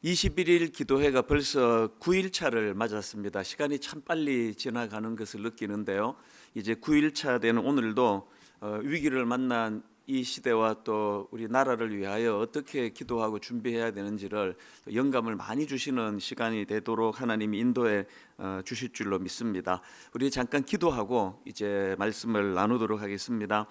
21일 기도회가 벌써 9일차를 맞았습니다. 시간이 참 빨리 지나가는 것을 느끼는데요. 이제 9일차 되는 오늘도 위기를 만난 이 시대와 또 우리 나라를 위하여 어떻게 기도하고 준비해야 되는지를 영감을 많이 주시는 시간이 되도록 하나님이 인도해 주실 줄로 믿습니다. 우리 잠깐 기도하고 이제 말씀을 나누도록 하겠습니다.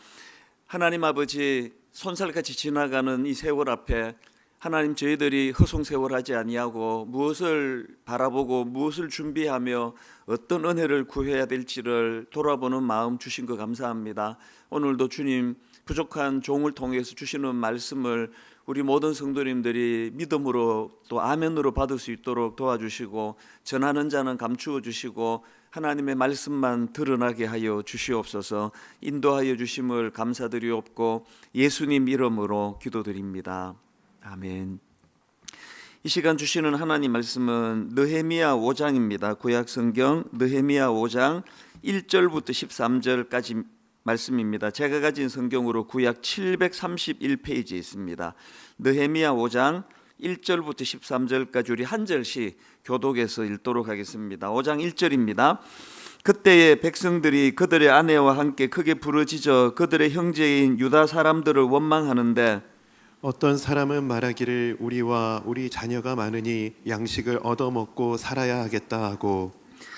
하나님 아버지, 손살같이 지나가는 이 세월 앞에 하나님, 저희들이 허송세월하지 아니하고 무엇을 바라보고 무엇을 준비하며 어떤 은혜를 구해야 될지를 돌아보는 마음 주신 거 감사합니다. 오늘도 주님 부족한 종을 통해서 주시는 말씀을 우리 모든 성도님들이 믿음으로 또 아멘으로 받을 수 있도록 도와주시고, 전하는 자는 감추어 주시고 하나님의 말씀만 드러나게 하여 주시옵소서. 인도하여 주심을 감사드리옵고 예수님 이름으로 기도드립니다. 아멘. 이 시간 주시는 하나님 말씀은 느헤미야 5장입니다. 구약 성경 느헤미야 5장 1절부터 13절까지 말씀입니다. 제가 가진 성경으로 구약 731페이지에 있습니다. 느헤미야 5장 1절부터 13절까지 우리 한 절씩 교독해서 읽도록 하겠습니다. 5장 1절입니다. 그때의 백성들이 그들의 아내와 함께 크게 부르짖어 그들의 형제인 유다 사람들을 원망하는데, 어떤 사람은 말하기를 우리와 우리 자녀가 많으니 양식을 얻어먹고 살아야 하겠다 하고,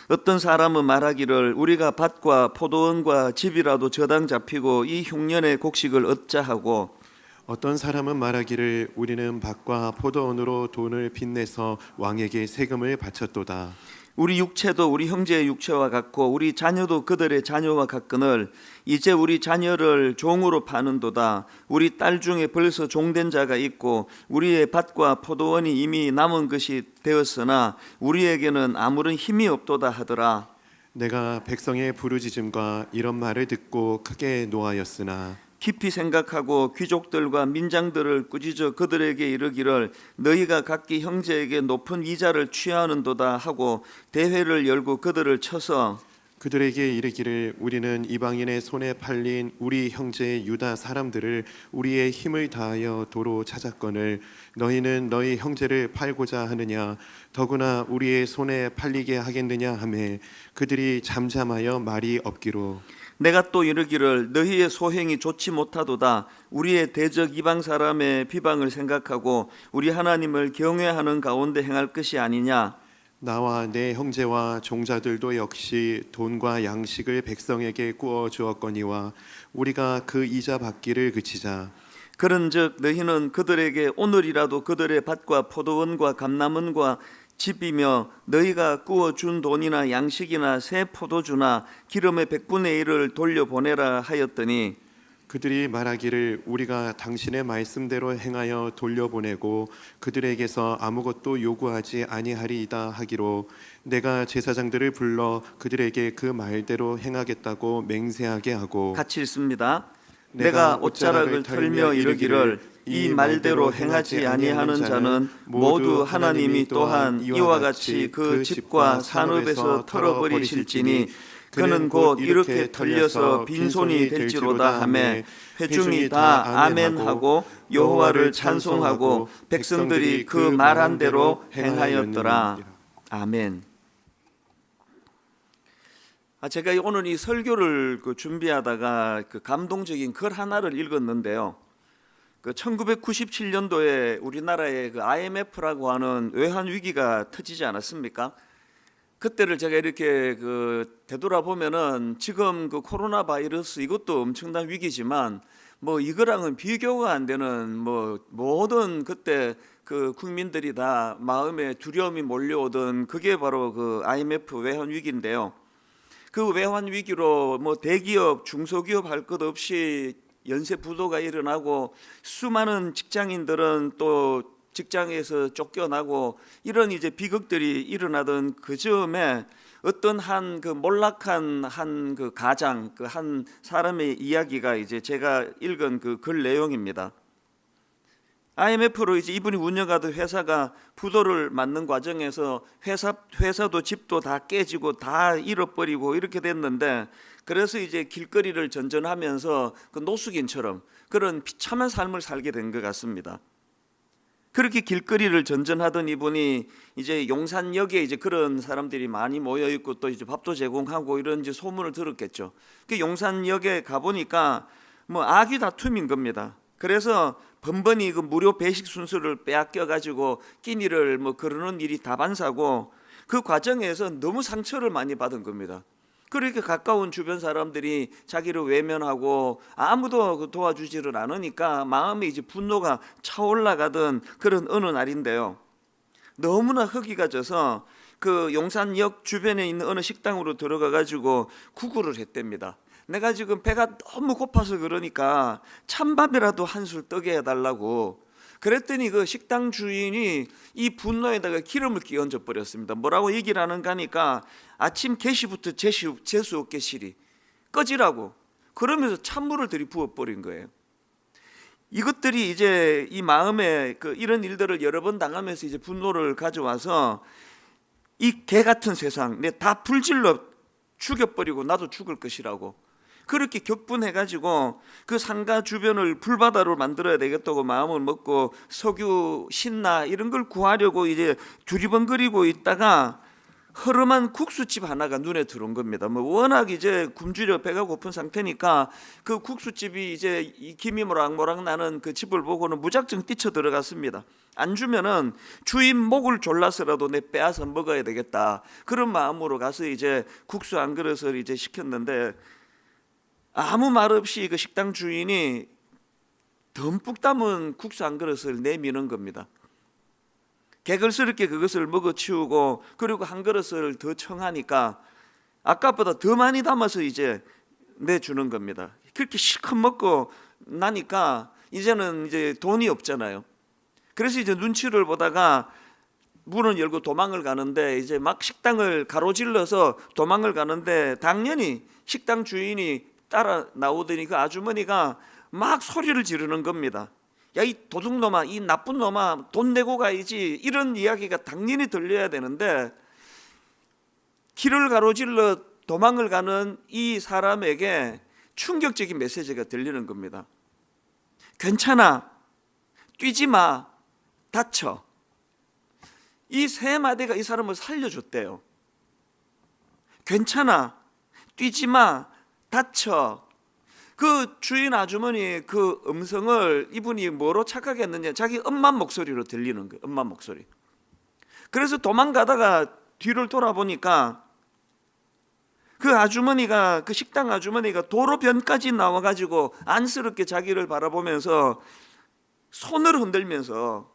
어떤 사람은 말하기를 우리가 밭과 포도원과 집이라도 저당 잡히고 이 흉년의 곡식을 얻자 하고, 어떤 사람은 말하기를 우리는 밭과 포도원으로 돈을 빚내서 왕에게 세금을 바쳤도다. 우리 육체도 우리 형제의 육체와 같고 우리 자녀도 그들의 자녀와 같거늘 이제 우리 자녀를 종으로 파는도다. 우리 딸 중에 벌써 종된 자가 있고 우리의 밭과 포도원이 이미 남은 것이 되었으나 우리에게는 아무런 힘이 없도다 하더라. 내가 백성의 부르짖음과 이런 말을 듣고 크게 노하였으나 깊이 생각하고 귀족들과 민장들을 꾸짖어 그들에게 이르기를 너희가 각기 형제에게 높은 이자를 취하는도다 하고 대회를 열고 그들을 쳐서 그들에게 이르기를 우리는 이방인의 손에 팔린 우리 형제 유다 사람들을 우리의 힘을 다하여 도로 찾았거늘 너희는 너희 형제를 팔고자 하느냐, 더구나 우리의 손에 팔리게 하겠느냐 하매 그들이 잠잠하여 말이 없기로, 내가 또 이르기를 너희의 소행이 좋지 못하도다. 우리의 대적 이방 사람의 비방을 생각하고 우리 하나님을 경외하는 가운데 행할 것이 아니냐. 나와 내 형제와 종자들도 역시 돈과 양식을 백성에게 구워 주었거니와 우리가 그 이자 받기를 그치자. 그런즉 너희는 그들에게 오늘이라도 그들의 밭과 포도원과 감람원과 집이며 너희가 구워준 돈이나 양식이나 새 포도주나 기름의 100분의 1을 돌려보내라 하였더니, 그들이 말하기를 우리가 당신의 말씀대로 행하여 돌려보내고 그들에게서 아무것도 요구하지 아니하리이다 하기로, 내가 제사장들을 불러 그들에게 그 말대로 행하겠다고 맹세하게 하고, 같이 읽습니다. 내가 옷자락을 털며 이르기를 이 말대로 행하지 아니하는 자는 모두 하나님이 또한 이와 같이 그 집과 산업에서 털어버리실지니 그는 곧 이렇게 털려서 빈손이 될지로다 하매 회중이 다 아멘하고 여호와를 찬송하고 백성들이 그 말한 대로 행하였더라. 아멘. 제가 오늘 이 설교를 준비하다가 감동적인 글 하나를 읽었는데요. 1997년도에 우리나라에 IMF라고 하는 외환 위기가 터지지 않았습니까? 그때를 제가 이렇게 되돌아보면은 지금 코로나 바이러스 이것도 엄청난 위기지만 뭐 이거랑은 비교가 안 되는 모든 그때 국민들이 다 마음에 두려움이 몰려오던 그게 바로 IMF 외환 위기인데요. 그 외환 위기로 대기업, 중소기업 할 것 없이 연쇄 부도가 일어나고 수많은 직장인들은 또 직장에서 쫓겨나고 이런 이제 비극들이 일어나던 그 즈음에 어떤 한 몰락한 한 가장 한 사람의 이야기가 이제 제가 읽은 글 내용입니다. IMF로 이제 이분이 운영하던 회사가 부도를 맞는 과정에서 회사도 집도 다 깨지고 다 잃어버리고 이렇게 됐는데, 그래서 이제 길거리를 전전하면서 노숙인처럼 그런 비참한 삶을 살게 된 것 같습니다. 그렇게 길거리를 전전하던 이분이 이제 용산역에 이제 그런 사람들이 많이 모여 있고 또 이제 밥도 제공하고 이런 이제 소문을 들었겠죠. 그 용산역에 가 보니까 뭐 악의 다툼인 겁니다. 그래서 번번이 그 무료 배식 순서를 빼앗겨 가지고 끼니를 뭐 그러는 일이 다반사고, 그 과정에서 너무 상처를 많이 받은 겁니다. 그렇게 가까운 주변 사람들이 자기를 외면하고 아무도 도와주지를 않으니까 마음에 이제 분노가 차올라가던 그런 어느 날인데요. 너무나 허기가 져서 그 용산역 주변에 있는 어느 식당으로 들어가 가지고 구걸을 했답니다. 내가 지금 배가 너무 고파서 그러니까 찬밥이라도 한술 떠게 해달라고. 그랬더니 그 식당 주인이 이 분노에다가 기름을 끼얹어 버렸습니다. 뭐라고 얘기를 하는가 하니까 아침 개시부터 재수 없게 시리 꺼지라고, 그러면서 찬물을 들이부어 버린 거예요. 이것들이 이제 이 마음에 그 이런 일들을 여러 번 당하면서 이제 분노를 가져와서 이 개 같은 세상 내 다 불질러 죽여버리고 나도 죽을 것이라고, 그렇게 격분해가지고 그 상가 주변을 불바다로 만들어야 되겠다고 마음을 먹고 석유, 신나 이런 걸 구하려고 이제 두리번거리고 있다가 허름한 국수집 하나가 눈에 들어온 겁니다. 뭐 워낙 이제 굶주려 배가 고픈 상태니까 그 국수집이 이제 이 김이 모락모락 나는 그 집을 보고는 무작정 뛰쳐 들어갔습니다. 안 주면은 주인 목을 졸라서라도 내 빼앗아 먹어야 되겠다, 그런 마음으로 가서 이제 국수 한 그릇을 이제 시켰는데 아무 말 없이 그 식당 주인이 듬뿍 담은 국수 한 그릇을 내미는 겁니다. 개걸스럽게 그것을 먹어치우고 그리고 한 그릇을 더 청하니까 아까보다 더 많이 담아서 이제 내주는 겁니다. 그렇게 실컷 먹고 나니까 이제는 이제 돈이 없잖아요. 그래서 이제 눈치를 보다가 문을 열고 도망을 가는데, 이제 막 식당을 가로질러서 도망을 가는데 당연히 식당 주인이 따라 나오더니 그 아주머니가 막 소리를 지르는 겁니다. 야, 이 도둑놈아, 이 나쁜 놈아, 돈 내고 가야지, 이런 이야기가 당연히 들려야 되는데 길을 가로질러 도망을 가는 이 사람에게 충격적인 메시지가 들리는 겁니다. 괜찮아, 뛰지 마, 다쳐. 이 세 마디가 이 사람을 살려줬대요. 괜찮아, 뛰지 마, 다쳐. 그 주인 아주머니 그 음성을 이분이 뭐로 착각했느냐, 자기 엄마 목소리로 들리는 거예요. 엄마 목소리. 그래서 도망가다가 뒤를 돌아보니까 그 아주머니가, 그 식당 아주머니가 도로변까지 나와가지고 안쓰럽게 자기를 바라보면서 손을 흔들면서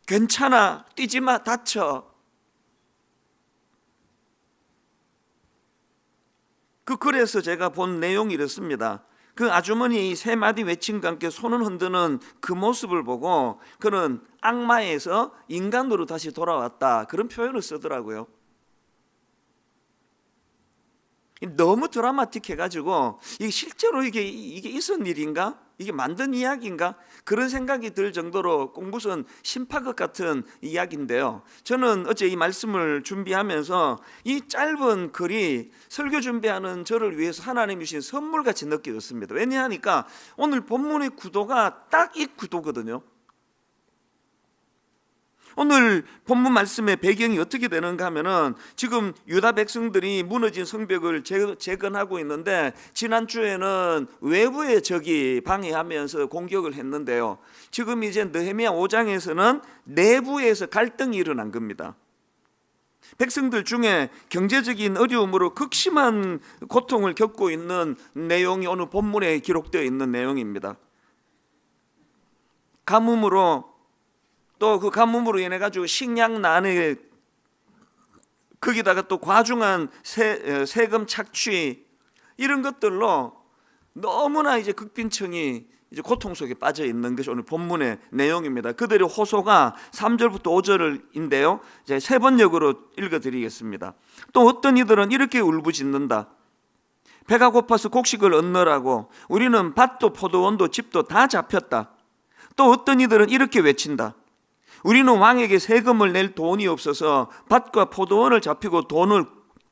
괜찮아, 뛰지 마, 다쳐. 그 글에서 제가 본 내용이 이렇습니다. 그 아주머니 세 마디 외침과 함께 손을 흔드는 그 모습을 보고 그는 악마에서 인간으로 다시 돌아왔다, 그런 표현을 쓰더라고요. 너무 드라마틱해가지고 이게 실제로 이게 있은 일인가? 이게 만든 이야기인가? 그런 생각이 들 정도로 꼭 무슨 심파극 같은 이야기인데요. 저는 어제 이 말씀을 준비하면서 이 짧은 글이 설교 준비하는 저를 위해서 하나님이 주신 선물같이 느껴졌습니다. 왜냐하니까 오늘 본문의 구도가 딱 이 구도거든요. 오늘 본문 말씀의 배경이 어떻게 되는가 하면은 지금 유다 백성들이 무너진 성벽을 재건하고 있는데, 지난주에는 외부의 적이 방해하면서 공격을 했는데요. 지금 이제 느헤미야 5장에서는 내부에서 갈등이 일어난 겁니다. 백성들 중에 경제적인 어려움으로 극심한 고통을 겪고 있는 내용이 오늘 본문에 기록되어 있는 내용입니다. 가뭄으로, 또 그 가뭄으로 인해 가지고 식량난에, 거기다가 또 과중한 세금 착취, 이런 것들로 너무나 이제 극빈층이 이제 고통 속에 빠져 있는 것이 오늘 본문의 내용입니다. 그들의 호소가 3절부터 5절인데요. 이제 세 번역으로 읽어드리겠습니다. 또 어떤 이들은 이렇게 울부짖는다. 배가 고파서 곡식을 얻느라고 우리는 밭도 포도원도 집도 다 잡혔다. 또 어떤 이들은 이렇게 외친다. 우리는 왕에게 세금을 낼 돈이 없어서 밭과 포도원을 잡히고 돈을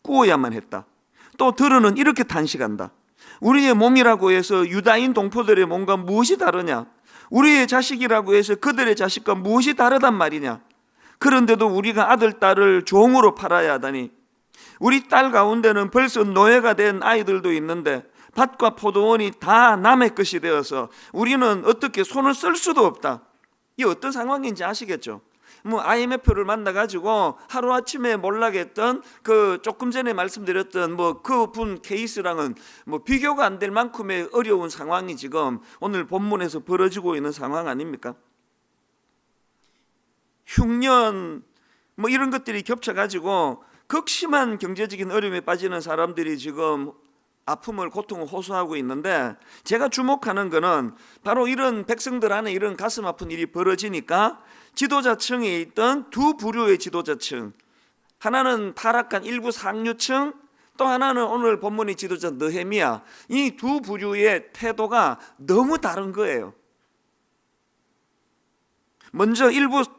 꾸어야만 했다. 또 들으는 이렇게 탄식한다. 우리의 몸이라고 해서 유다인 동포들의 몸과 무엇이 다르냐? 우리의 자식이라고 해서 그들의 자식과 무엇이 다르단 말이냐? 그런데도 우리가 아들, 딸을 종으로 팔아야 하다니. 우리 딸 가운데는 벌써 노예가 된 아이들도 있는데 밭과 포도원이 다 남의 것이 되어서 우리는 어떻게 손을 쓸 수도 없다. 이게 어떤 상황인지 아시겠죠? IMF를 만나가지고 하루아침에 몰락했던 그 조금 전에 말씀드렸던 그분 케이스랑은 비교가 안 될 만큼의 어려운 상황이 지금 오늘 본문에서 벌어지고 있는 상황 아닙니까? 흉년 이런 것들이 겹쳐가지고 극심한 경제적인 어려움에 빠지는 사람들이 지금 아픔을, 고통을 호소하고 있는데, 제가 주목하는 것은 바로 이런 백성들 안에 이런 가슴 아픈 일이 벌어지니까 지도자층에 있던 두 부류의 지도자층, 하나는 타락한 일부 상류층, 또 하나는 오늘 본문의 지도자 느헤미야, 이 두 부류의 태도가 너무 다른 거예요. 먼저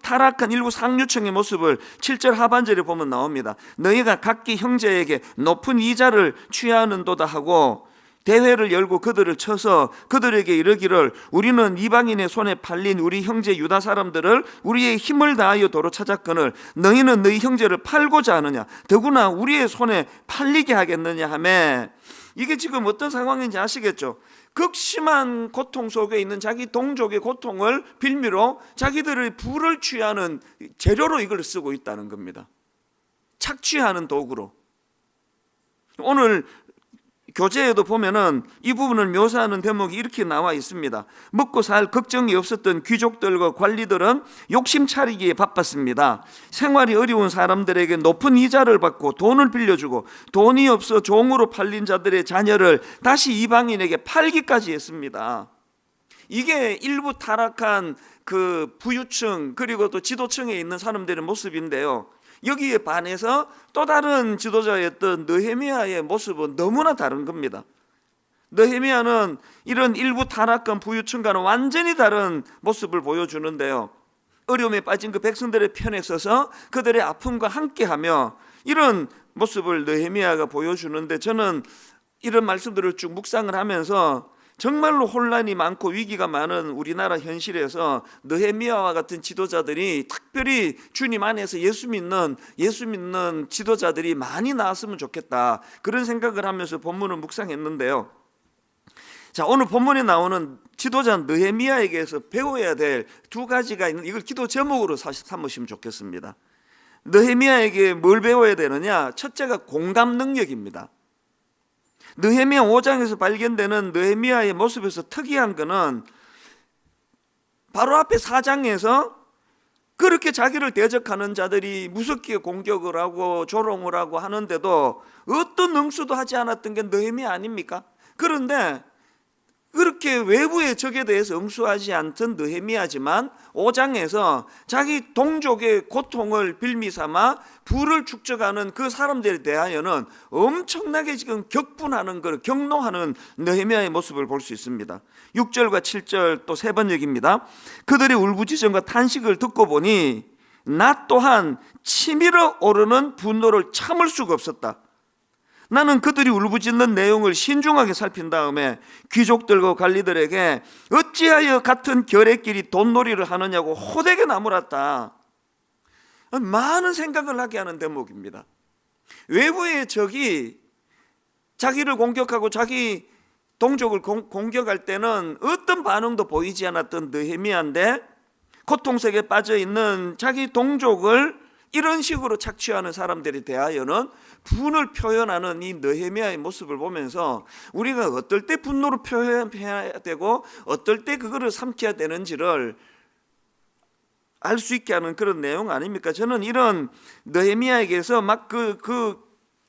타락한 일부 상류층의 모습을 7절 하반절에 보면 나옵니다. 너희가 각기 형제에게 높은 이자를 취하는도다 하고 대회를 열고 그들을 쳐서 그들에게 이르기를 우리는 이방인의 손에 팔린 우리 형제 유다 사람들을 우리의 힘을 다하여 도로 찾았거늘 너희는 너희 형제를 팔고자 하느냐? 더구나 우리의 손에 팔리게 하겠느냐 하며, 이게 지금 어떤 상황인지 아시겠죠? 극심한 고통 속에 있는 자기 동족의 고통을 빌미로 자기들의 부를 취하는 재료로 이걸 쓰고 있다는 겁니다. 착취하는 도구로. 오늘 교재에도 보면은 이 부분을 묘사하는 대목이 이렇게 나와 있습니다. 먹고 살 걱정이 없었던 귀족들과 관리들은 욕심 차리기에 바빴습니다. 생활이 어려운 사람들에게 높은 이자를 받고 돈을 빌려주고 돈이 없어 종으로 팔린 자들의 자녀를 다시 이방인에게 팔기까지 했습니다. 이게 일부 타락한 그 부유층 그리고 또 지도층에 있는 사람들의 모습인데요, 여기에 반해서 또 다른 지도자였던 느헤미야의 모습은 너무나 다른 겁니다. 느헤미야는 이런 일부 타락한 부유층과는 완전히 다른 모습을 보여주는데요, 어려움에 빠진 그 백성들의 편에 서서 그들의 아픔과 함께하며 이런 모습을 느헤미야가 보여주는데, 저는 이런 말씀들을 쭉 묵상을 하면서 정말로 혼란이 많고 위기가 많은 우리나라 현실에서 느헤미야와 같은 지도자들이, 특별히 주님 안에서 예수 믿는 지도자들이 많이 나왔으면 좋겠다, 그런 생각을 하면서 본문을 묵상했는데요. 자, 오늘 본문에 나오는 지도자 느헤미야에게서 배워야 될 두 가지가 있는, 이걸 기도 제목으로 삼으시면 좋겠습니다. 느헤미야에게 뭘 배워야 되느냐? 첫째가 공감 능력입니다. 느헤미야 5장에서 발견되는 느헤미야의 모습에서 특이한 것은 바로 앞에 4장에서 그렇게 자기를 대적하는 자들이 무섭게 공격을 하고 조롱을 하고 하는데도 어떤 응수도 하지 않았던 게 느헤미야 아닙니까? 그런데 그렇게 외부의 적에 대해서 응수하지 않던 느헤미야지만 5장에서 자기 동족의 고통을 빌미삼아 부를 축적하는 그 사람들에 대하여는 엄청나게 지금 격분하는 걸, 경노하는 느헤미야의 모습을 볼 수 있습니다. 6절과 7절 또 세 번 얘기입니다. 그들의 울부짖음과 탄식을 듣고 보니 나 또한 치밀어 오르는 분노를 참을 수가 없었다. 나는 그들이 울부짖는 내용을 신중하게 살핀 다음에 귀족들과 관리들에게 어찌하여 같은 결의끼리 돈놀이를 하느냐고 호되게 나무랐다. 많은 생각을 하게 하는 대목입니다. 외부의 적이 자기를 공격하고 자기 동족을 공격할 때는 어떤 반응도 보이지 않았던 느헤미야인데, 고통 속에 빠져 있는 자기 동족을 이런 식으로 착취하는 사람들에 대하여는 분을 표현하는 이 느헤미야의 모습을 보면서 우리가 어떨 때 분노를 표현해야 되고 어떨 때 그거를 삼켜야 되는지를 알 수 있게 하는 그런 내용 아닙니까? 저는 이런 느헤미야에게서 막 그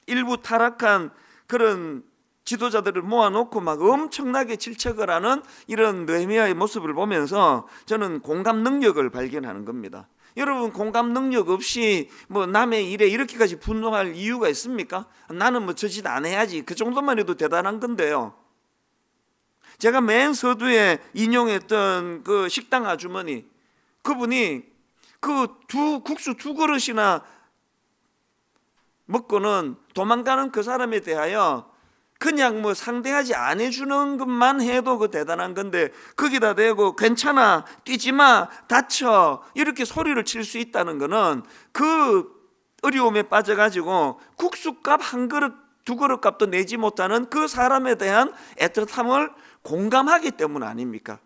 일부 타락한 그런 지도자들을 모아놓고 막 엄청나게 질책을 하는 이런 느헤미야의 모습을 보면서 저는 공감 능력을 발견하는 겁니다. 여러분, 공감 능력 없이 남의 일에 이렇게까지 분노할 이유가 있습니까? 나는 저 짓 안 해야지, 그 정도만 해도 대단한 건데요. 제가 맨 서두에 인용했던 그 식당 아주머니, 그분이 국수 두 그릇이나 먹고는 도망가는 그 사람에 대하여 그냥 뭐 상대하지 안 해주는 것만 해도 그 대단한 건데 거기다 대고 괜찮아, 뛰지 마, 다쳐 이렇게 소리를 칠 수 있다는 거는 그 어려움에 빠져가지고 국수값 한 그릇 두 그릇 값도 내지 못하는 그 사람에 대한 애틋함을 공감하기 때문 아닙니까?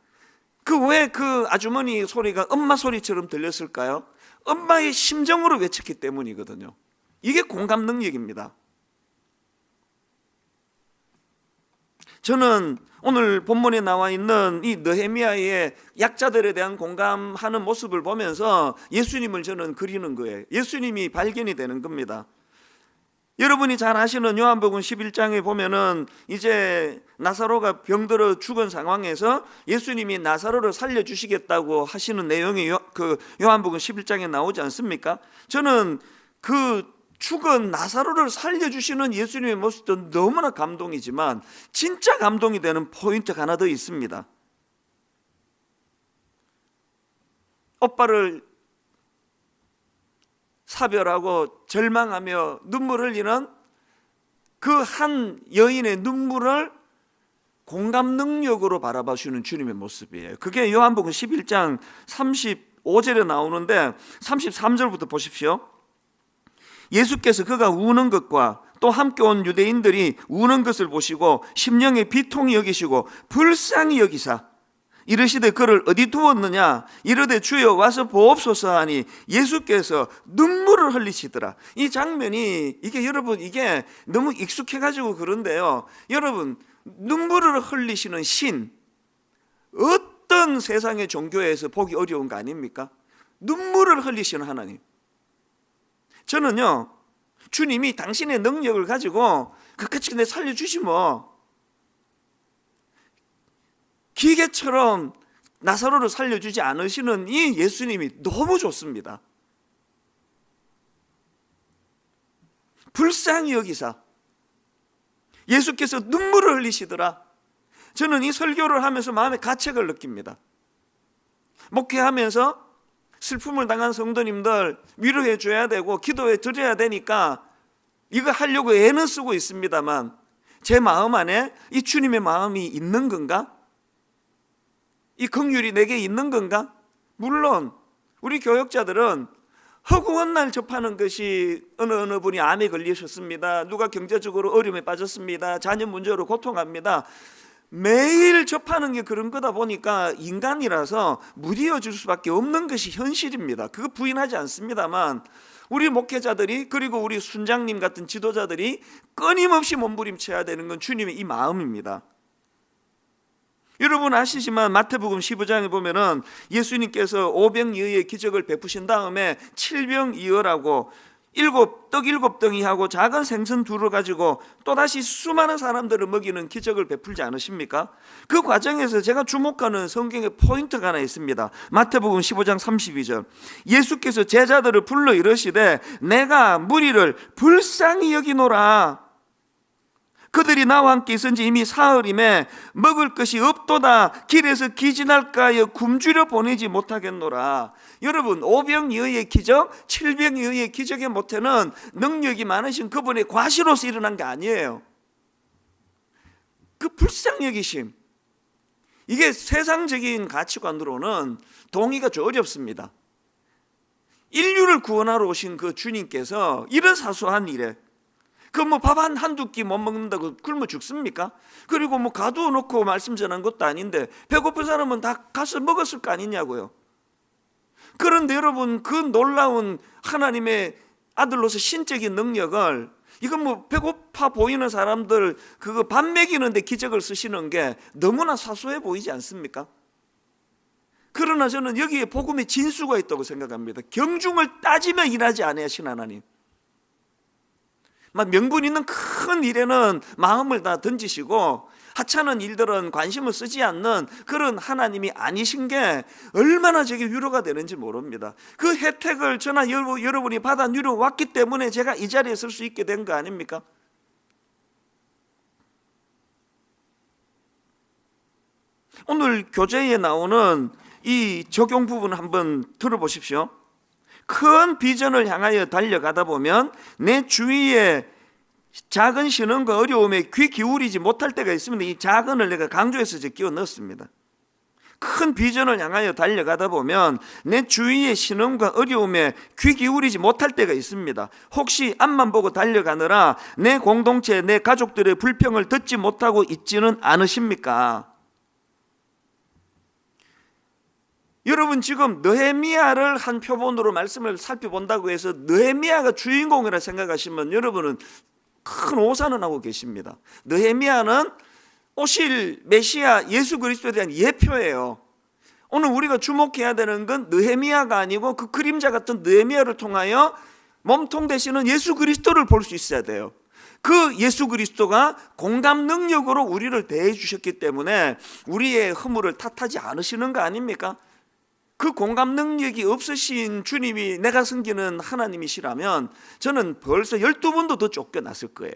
왜 그 아주머니 소리가 엄마 소리처럼 들렸을까요? 엄마의 심정으로 외쳤기 때문이거든요. 이게 공감 능력입니다. 저는 오늘 본문에 나와 있는 이 느헤미야의 약자들에 대한 공감하는 모습을 보면서 예수님을 저는 그리는 거예요. 예수님이 발견이 되는 겁니다. 여러분이 잘 아시는 요한복음 11장에 보면은 이제 나사로가 병들어 죽은 상황에서 예수님이 나사로를 살려주시겠다고 하시는 내용이 그 요한복음 11장에 나오지 않습니까? 저는 그 죽은 나사로를 살려주시는 예수님의 모습도 너무나 감동이지만 진짜 감동이 되는 포인트가 하나 더 있습니다. 오빠를 사별하고 절망하며 눈물을 흘리는 그 한 여인의 눈물을 공감 능력으로 바라봐 주는 주님의 모습이에요. 그게 요한복음 11장 35절에 나오는데 33절부터 보십시오. 예수께서 그가 우는 것과 또 함께 온 유대인들이 우는 것을 보시고 심령의 비통히 여기시고 불쌍히 여기사 이르시되 그를 어디 두었느냐 이르되 주여 와서 보옵소서 하니 예수께서 눈물을 흘리시더라. 이 장면이 이게 여러분 이게 너무 익숙해가지고 그런데요, 여러분 눈물을 흘리시는 신 어떤 세상의 종교에서 보기 어려운 거 아닙니까? 눈물을 흘리시는 하나님. 저는요 주님이 당신의 능력을 가지고 그까지 내 살려주시면 기계처럼 나사로를 살려주지 않으시는 이 예수님이 너무 좋습니다. 불쌍히 여기사 예수께서 눈물을 흘리시더라. 저는 이 설교를 하면서 마음의 가책을 느낍니다. 목회하면서 슬픔을 당한 성도님들 위로해 줘야 되고 기도해 드려야 되니까 이거 하려고 애는 쓰고 있습니다만 제 마음 안에 이 주님의 마음이 있는 건가? 이 긍휼이 내게 있는 건가? 물론 우리 교역자들은 허구한 날 접하는 것이 어느 분이 암에 걸리셨습니다. 누가 경제적으로 어려움에 빠졌습니다. 자녀 문제로 고통합니다. 매일 접하는 게 그런 거다 보니까 인간이라서 무디어질 수밖에 없는 것이 현실입니다. 그거 부인하지 않습니다만 우리 목회자들이 그리고 우리 순장님 같은 지도자들이 끊임없이 몸부림쳐야 되는 건 주님의 이 마음입니다. 여러분 아시지만 마태복음 15장에 보면은 예수님께서 오병이어의 기적을 베푸신 다음에 칠병이어라고 떡 7덩이하고 작은 생선 2를 가지고 또다시 수많은 사람들을 먹이는 기적을 베풀지 않으십니까? 그 과정에서 제가 주목하는 성경의 포인트가 하나 있습니다. 마태복음 15장 32절 예수께서 제자들을 불러 이르시되 내가 무리를 불쌍히 여기노라. 그들이 나와 함께 있은지 이미 사흘임에 먹을 것이 없도다. 길에서 기진할까 하여 굶주려 보내지 못하겠노라. 여러분 오병이어의 기적, 칠병이어의 기적의 모태는 능력이 많으신 그분의 과시로서 일어난 게 아니에요. 그 불쌍히 여기심, 이게 세상적인 가치관으로는 동의가 좀 어렵습니다. 인류를 구원하러 오신 그 주님께서 이런 사소한 일에 밥 한두 끼 못 먹는다고 굶어 죽습니까? 그리고 가두어 놓고 말씀 전한 것도 아닌데 배고픈 사람은 다 가서 먹었을 거 아니냐고요. 그런데 여러분 그 놀라운 하나님의 아들로서 신적인 능력을 이건 배고파 보이는 사람들 그거 밥 먹이는데 기적을 쓰시는 게 너무나 사소해 보이지 않습니까? 그러나 저는 여기에 복음의 진수가 있다고 생각합니다. 경중을 따지며 일하지 아니하신 하나님, 명분 있는 큰 일에는 마음을 다 던지시고 하찮은 일들은 관심을 쓰지 않는 그런 하나님이 아니신 게 얼마나 제게 위로가 되는지 모릅니다. 그 혜택을 저나 여러분이 받아 누려왔기 때문에 제가 이 자리에 설 수 있게 된 거 아닙니까? 오늘 교재에 나오는 이 적용 부분 한번 들어보십시오. 큰 비전을 향하여 달려가다 보면 내 주위에 작은 신음과 어려움에 귀 기울이지 못할 때가 있습니다. 이 작은을 내가 강조해서 끼워 넣었습니다. 큰 비전을 향하여 달려가다 보면 내 주위의 신음과 어려움에 귀 기울이지 못할 때가 있습니다. 혹시 앞만 보고 달려가느라 내 공동체, 내 가족들의 불평을 듣지 못하고 있지는 않으십니까? 여러분, 지금 느헤미야를 한 표본으로 말씀을 살펴본다고 해서 느헤미야가 주인공이라 생각하시면 여러분은 큰 오산을 하고 계십니다. 느헤미야는 오실 메시아 예수 그리스도에 대한 예표예요. 오늘 우리가 주목해야 되는 건 느헤미야가 아니고 그 그림자 같은 느헤미야를 통하여 몸통 되시는 예수 그리스도를 볼 수 있어야 돼요. 그 예수 그리스도가 공감 능력으로 우리를 대해 주셨기 때문에 우리의 허물을 탓하지 않으시는 거 아닙니까? 그 공감 능력이 없으신 주님이 내가 섬기는 하나님이시라면 저는 벌써 12번도 더 쫓겨났을 거예요.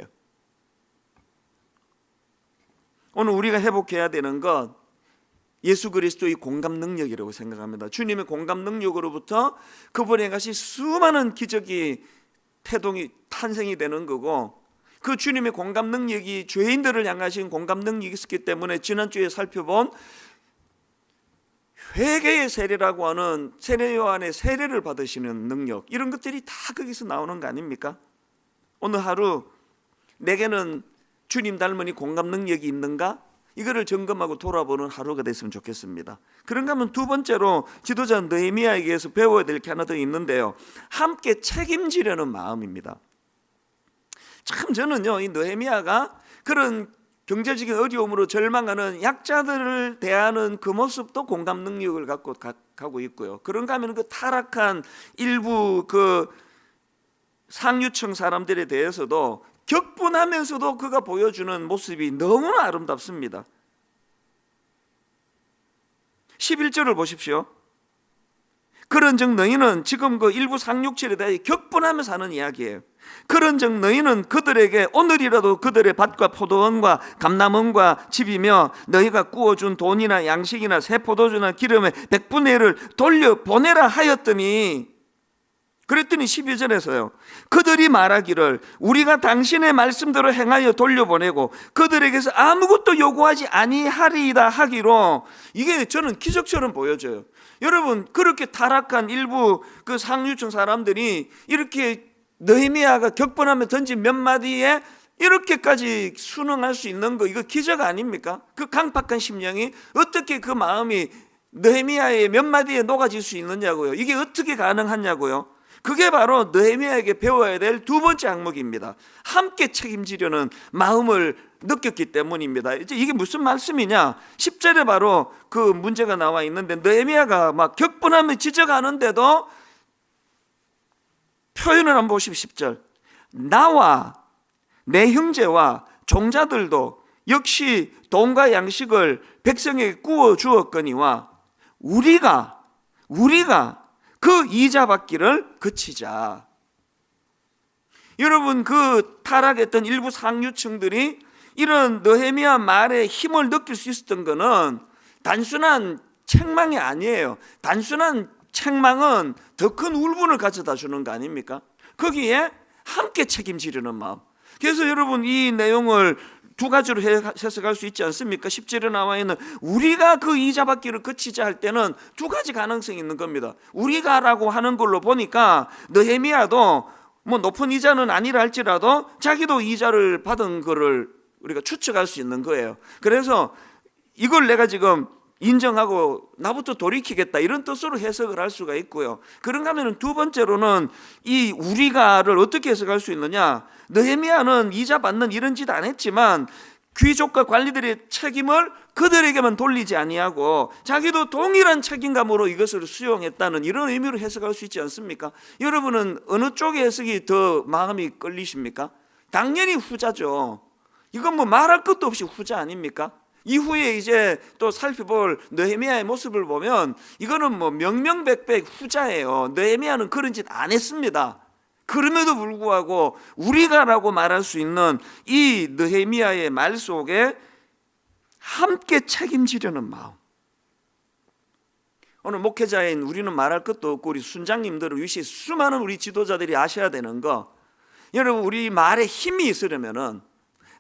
오늘 우리가 회복해야 되는 것, 예수 그리스도의 공감 능력이라고 생각합니다. 주님의 공감 능력으로부터 그분의 것이 수많은 기적이 태동이 탄생이 되는 거고, 그 주님의 공감 능력이 죄인들을 향하신 공감 능력이 있었기 때문에 지난주에 살펴본 회개의 세례라고 하는 세례 요한의 세례를 받으시는 능력, 이런 것들이 다 거기서 나오는 거 아닙니까? 오늘 하루 내게는 주님 닮은 이 공감 능력이 있는가? 이거를 점검하고 돌아보는 하루가 됐으면 좋겠습니다. 그런가 하면 두 번째로 지도자 느헤미야에게서 배워야 될 게 하나 더 있는데요, 함께 책임지려는 마음입니다. 참 저는요, 이 느헤미야가 그런 경제적인 어려움으로 절망하는 약자들을 대하는 그 모습도 공감 능력을 갖고 가고 있고요. 그런가 하면 그 타락한 일부 그 상류층 사람들에 대해서도 격분하면서도 그가 보여주는 모습이 너무나 아름답습니다. 11절을 보십시오. 그런즉 너희는, 지금 그 일부 상륙칠에 대해 격분하면서 하는 이야기예요. 그런즉 너희는 그들에게 오늘이라도 그들의 밭과 포도원과 감람원과 집이며 너희가 구워준 돈이나 양식이나 새 포도주나 기름의 100분의 1을 돌려보내라 하였더니, 그랬더니 12절에서요, 그들이 말하기를 우리가 당신의 말씀대로 행하여 돌려보내고 그들에게서 아무것도 요구하지 아니하리이다 하기로, 이게 저는 기적처럼 보여져요. 여러분, 그렇게 타락한 일부 그 상류층 사람들이 이렇게 느헤미야가 격분하며 던진 몇 마디에 이렇게까지 순응할 수 있는 거, 이거 기적 아닙니까? 그 강팍한 심령이 어떻게 그 마음이 느헤미야의 몇 마디에 녹아질 수 있느냐고요. 이게 어떻게 가능하냐고요. 그게 바로 느헤미야에게 배워야 될 두 번째 항목입니다. 함께 책임지려는 마음을 느꼈기 때문입니다. 이제 이게 무슨 말씀이냐? 10절에 바로 그 문제가 나와 있는데, 느헤미야가 막 격분하며 지적하는데도 표현을 한번 보십시오. 10절, 나와 내 형제와 종자들도 역시 돈과 양식을 백성에게 구워 주었거니와 우리가 그 이자 받기를 그치자. 여러분, 그 타락했던 일부 상류층들이 이런 느헤미야 말에 힘을 느낄 수 있었던 것은 단순한 책망이 아니에요. 단순한 책망은 더 큰 울분을 가져다 주는 거 아닙니까? 거기에 함께 책임지려는 마음. 그래서 여러분, 이 내용을 두 가지로 해석할 수 있지 않습니까? 10절에 나와 있는 우리가 그 이자 받기를 그치자 할 때는 두 가지 가능성이 있는 겁니다. 우리가라고 하는 걸로 보니까 느헤미야도 뭐 높은 이자는 아니라 할지라도 자기도 이자를 받은 거를 우리가 추측할 수 있는 거예요. 그래서 이걸 내가 지금 인정하고 나부터 돌이키겠다, 이런 뜻으로 해석을 할 수가 있고요. 그런가 하면 두 번째로는 이 우리가를 어떻게 해석할 수 있느냐? 느헤미야는 이자 받는 이런 짓 안 했지만 귀족과 관리들의 책임을 그들에게만 돌리지 아니하고 자기도 동일한 책임감으로 이것을 수용했다는 이런 의미로 해석할 수 있지 않습니까? 여러분은 어느 쪽의 해석이 더 마음이 끌리십니까? 당연히 후자죠. 이건 뭐 말할 것도 없이 후자 아닙니까? 이후에 이제 또 살펴볼 느헤미야의 모습을 보면 이거는 뭐 명명백백 후자예요. 느헤미야는 그런 짓 안 했습니다. 그럼에도 불구하고 우리가라고 말할 수 있는 이 느헤미야의 말 속에 함께 책임지려는 마음. 오늘 목회자인 우리는 말할 것도 없고 우리 순장님들을 위시 수많은 우리 지도자들이 아셔야 되는 거, 여러분, 우리 말에 힘이 있으려면은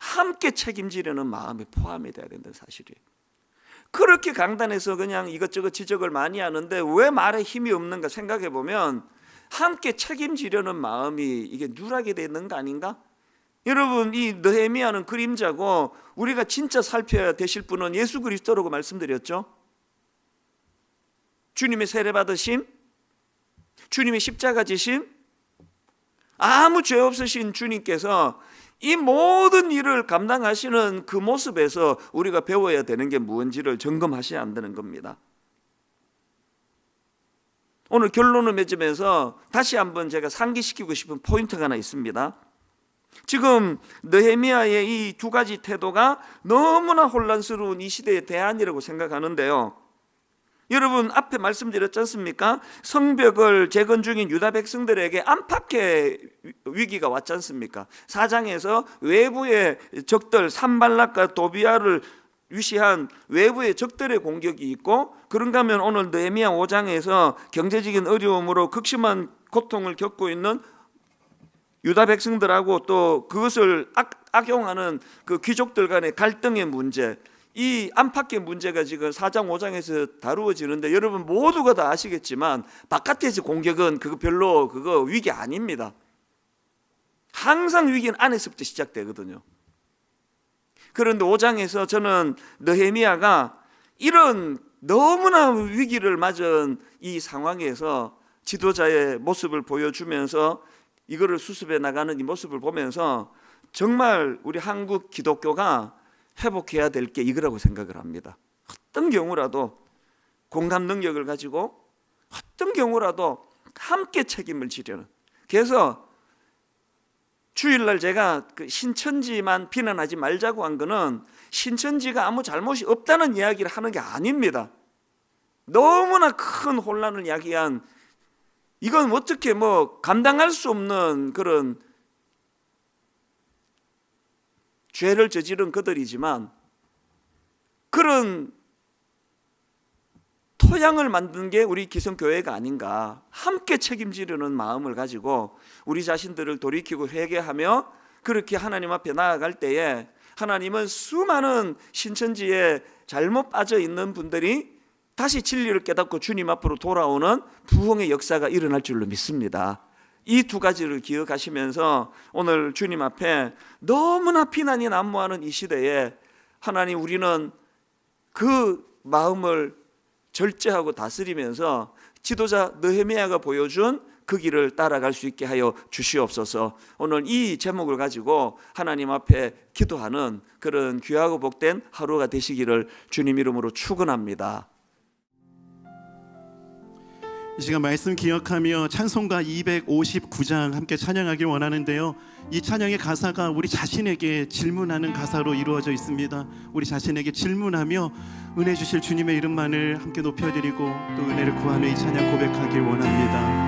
함께 책임지려는 마음이 포함이 돼야 된다는 사실이에요. 그렇게 강단에서 그냥 이것저것 지적을 많이 하는데 왜 말에 힘이 없는가 생각해 보면 함께 책임지려는 마음이 이게 누락이 되어 있는 거 아닌가? 여러분, 이 느헤미야는 그림자고 우리가 진짜 살펴야 되실 분은 예수 그리스도라고 말씀드렸죠. 주님의 세례 받으심, 주님의 십자가 지심, 아무 죄 없으신 주님께서 이 모든 일을 감당하시는 그 모습에서 우리가 배워야 되는 게 무엇인지를 점검하셔야 한다는 겁니다. 오늘 결론을 맺으면서 다시 한번 제가 상기시키고 싶은 포인트가 하나 있습니다. 지금 느헤미야의 이 두 가지 태도가 너무나 혼란스러운 이 시대의 대안이라고 생각하는데요. 여러분, 앞에 말씀드렸지 않습니까? 성벽을 재건중인 유다 백성들에게 안팎의 위기가 왔지 않습니까? 4장에서 외부의 적들 산발락과 도비아를 위시한 외부의 적들의 공격이 있고, 그런가 하면 오늘 느헤미야 5장에서 경제적인 어려움으로 극심한 고통을 겪고 있는 유다 백성들하고 또 그것을 악용하는 그 귀족들 간의 갈등의 문제, 이 안팎의 문제가 지금 4장 5장에서 다루어지는데 여러분 모두가 다 아시겠지만 바깥에서 공격은 그거 별로 위기 아닙니다. 항상 위기는 안에서부터 시작되거든요. 그런데 5장에서 저는 느헤미야가 이런 너무나 위기를 맞은 이 상황에서 지도자의 모습을 보여주면서 이거를 수습해 나가는 이 모습을 보면서 정말 우리 한국 기독교가 회복해야 될 게 이거라고 생각을 합니다. 어떤 경우라도 공감 능력을 가지고 어떤 경우라도 함께 책임을 지려는. 그래서 주일날 제가 그 신천지만 비난하지 말자고 한 거는 신천지가 아무 잘못이 없다는 이야기를 하는 게 아닙니다. 너무나 큰 혼란을 야기한, 이건 어떻게 감당할 수 없는 그런 죄를 저지른 그들이지만 그런 토양을 만든 게 우리 기성교회가 아닌가. 함께 책임지려는 마음을 가지고 우리 자신들을 돌이키고 회개하며 그렇게 하나님 앞에 나아갈 때에 하나님은 수많은 신천지에 잘못 빠져 있는 분들이 다시 진리를 깨닫고 주님 앞으로 돌아오는 부흥의 역사가 일어날 줄로 믿습니다. 이 두 가지를 기억하시면서 오늘 주님 앞에 너무나 비난이 난무하는 이 시대에 하나님, 우리는 그 마음을 절제하고 다스리면서 지도자 느헤미야가 보여준 그 길을 따라갈 수 있게 하여 주시옵소서. 오늘 이 제목을 가지고 하나님 앞에 기도하는 그런 귀하고 복된 하루가 되시기를 주님 이름으로 축원합니다. 이 시간 말씀 기억하며 찬송가 259장 함께 찬양하길 원하는데요. 이 찬양의 가사가 우리 자신에게 질문하는 가사로 이루어져 있습니다. 우리 자신에게 질문하며 은혜 주실 주님의 이름만을 함께 높여드리고 또 은혜를 구하며 이 찬양 고백하길 원합니다.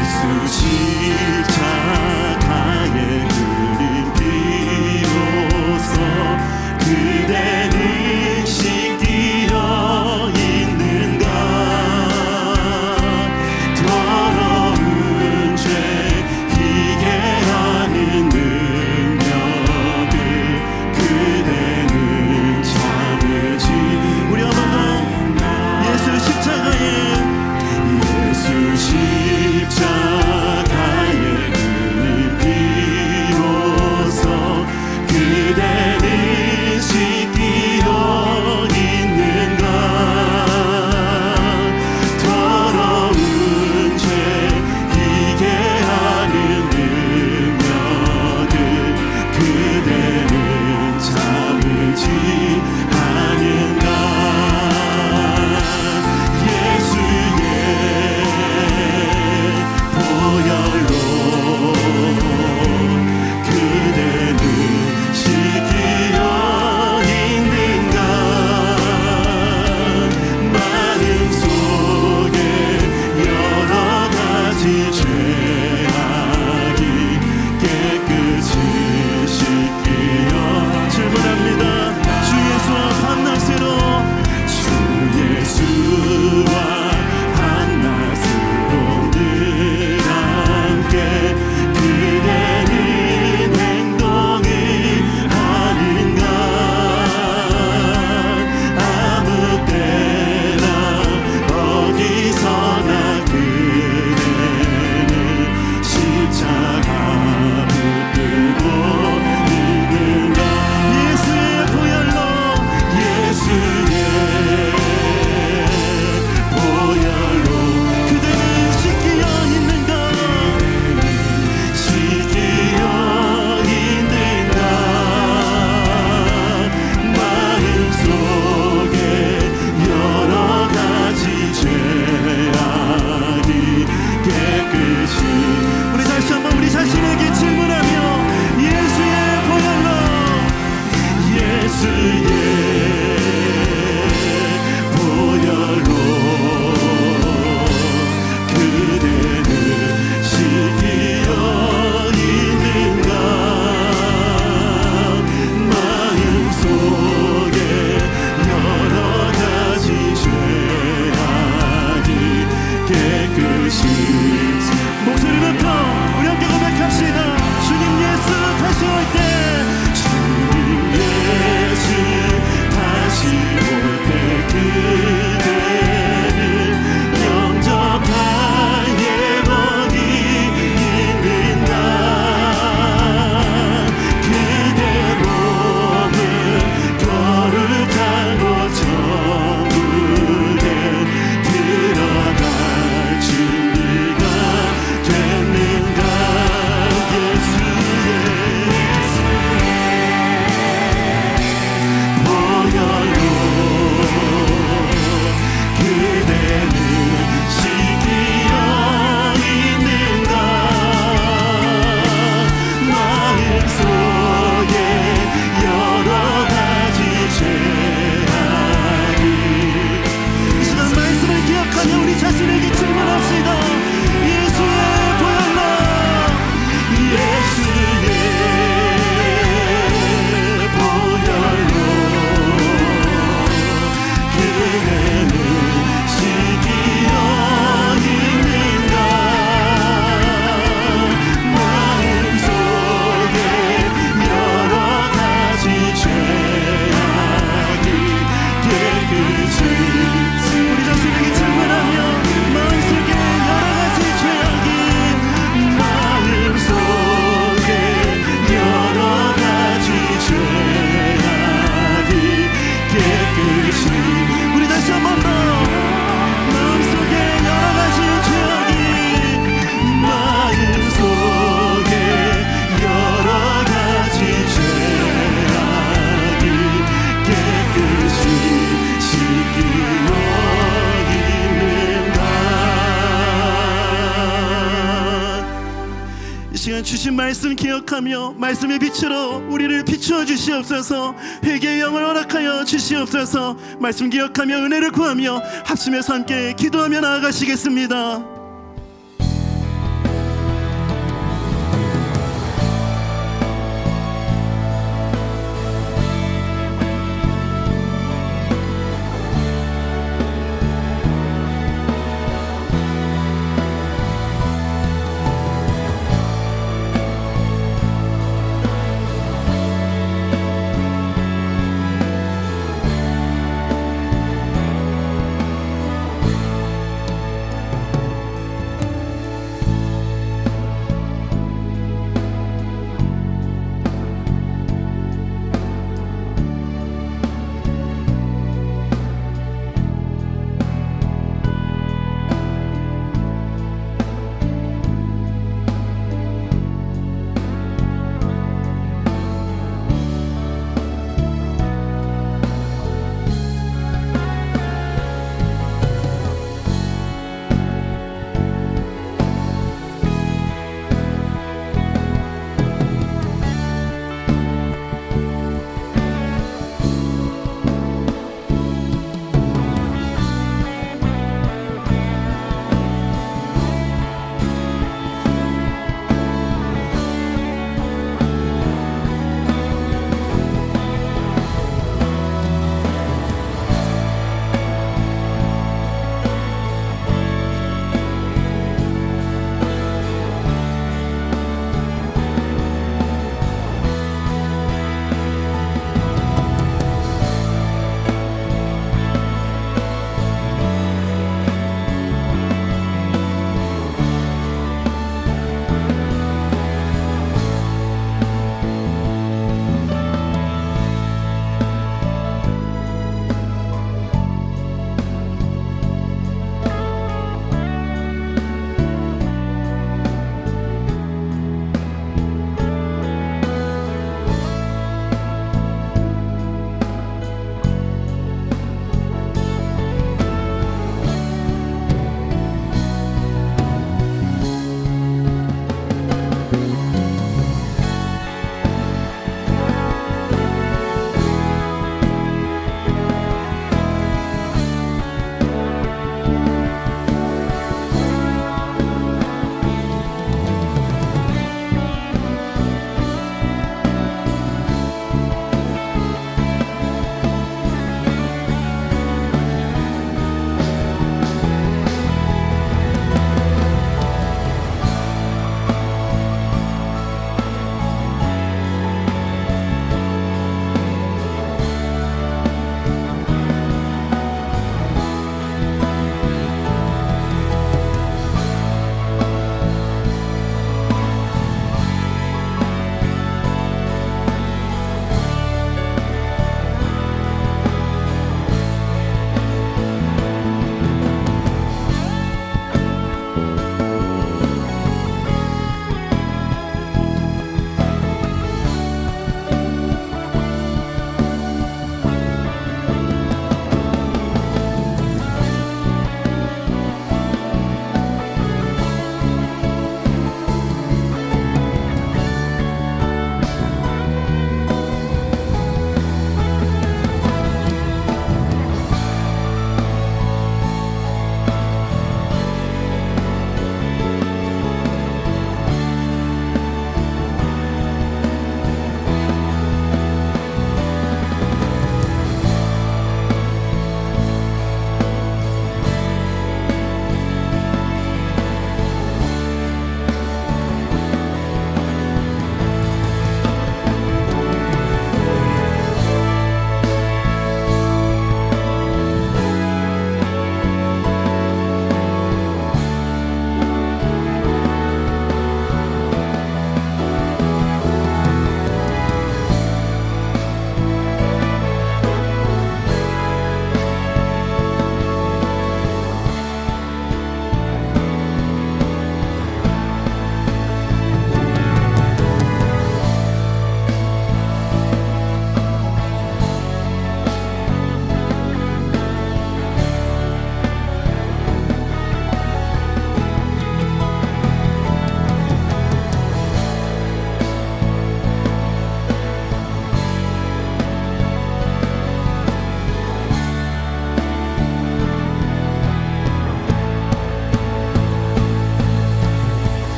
예수 십자가의 그림 비로소 그대는 씻기어 있는가. 더러운 죄 희게 하는 능력을 그대는 참으시. 우리 한번 더 예수 십자가의 그림 비로소 그대는 씻기 주신 말씀 기억하며 말씀의 빛으로 우리를 비추어 주시옵소서. 회개의 영을 허락하여 주시옵소서. 말씀 기억하며 은혜를 구하며 합심해서 함께 기도하며 나아가시겠습니다.